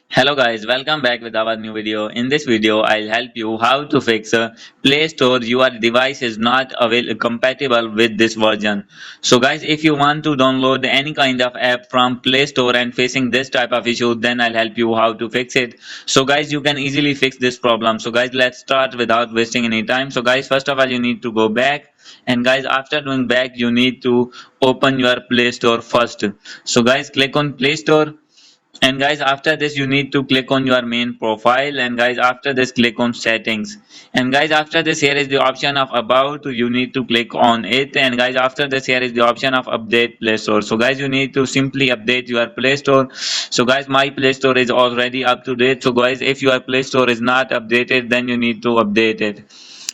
Hello guys, welcome back with our new video. In this video, I'll help you how to fix Play Store your device is not compatible with this version. So guys, if you want to download any kind of app from Play Store and facing this type of issue, then I'll help you how to fix it. So guys, you can easily fix this problem. So guys, let's start without wasting any time. So guys, first of all, you need to go back. And guys, after doing back, you need to open your Play Store first. So guys, click on Play Store, and guys after this you need to click on your main profile, and guys after this click on settings, and guys after this here is the option of about, you need to click on it, and guys after this here is the option of update Play Store. So guys you need to simply update your Play Store. So guys my Play Store is already up to date. So guys if your Play Store is not updated, then you need to update it.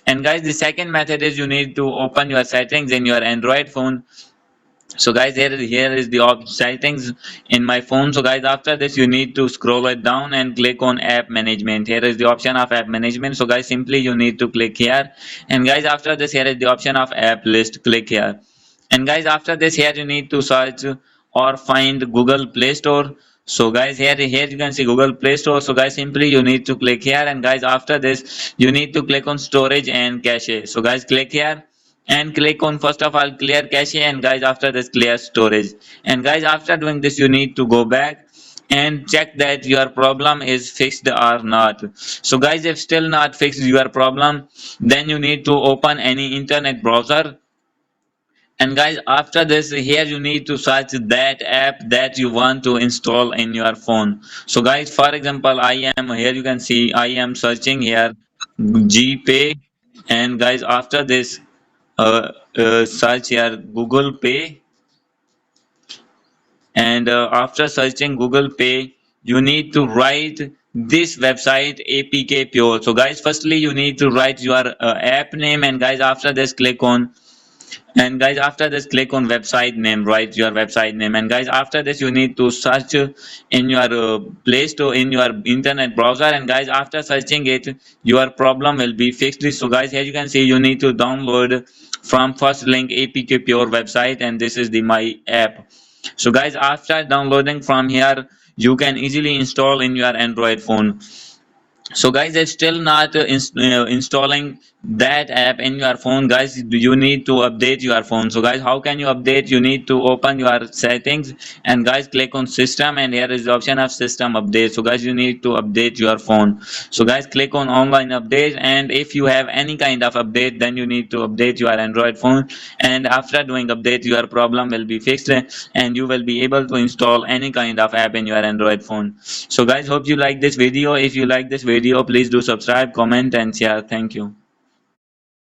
And guys the second method is you need to open your settings in your Android phone. So guys here is the settings in my phone. So guys after this you need to scroll it down and click on app management. Here is the option of app management. So guys simply you need to click here, and guys after this here is the option of app list. Click here, and guys after this here you need to search or find Google Play Store. So guys here you can see Google Play Store. So guys simply you need to click here, and guys after this you need to click on storage and cache. So guys click here and click on first of all clear cache, and guys after this clear storage. And guys after doing this you need to go back and check that your problem is fixed or not. So guys if still not fixed your problem, then you need to open any internet browser, and guys after this here you need to search that app that you want to install in your phone. So guys for example I am here, you can see I am searching here GPay, and guys after this search here Google Pay, and after searching Google Pay you need to write this website APK Pure. So guys firstly you need to write your app name, and guys after this click on, and guys after this click on website name, write your website name, and guys after this you need to search in your Play Store in your internet browser, and guys after searching it your problem will be fixed. So guys here you can see you need to download from first link APK Pure website, and this is the my app. So guys after downloading from here you can easily install in your Android phone. So guys if still not installing that app in your phone, guys you need to update your phone. So guys how can you update? You need to open your settings, and guys click on system, and here is the option of system update. So guys you need to update your phone. So guys click on online update, and if you have any kind of update, then you need to update your Android phone, and after doing update your problem will be fixed, and you will be able to install any kind of app in your Android phone. So guys hope you like this video. If you like this video, please do subscribe, comment and share. Thank you.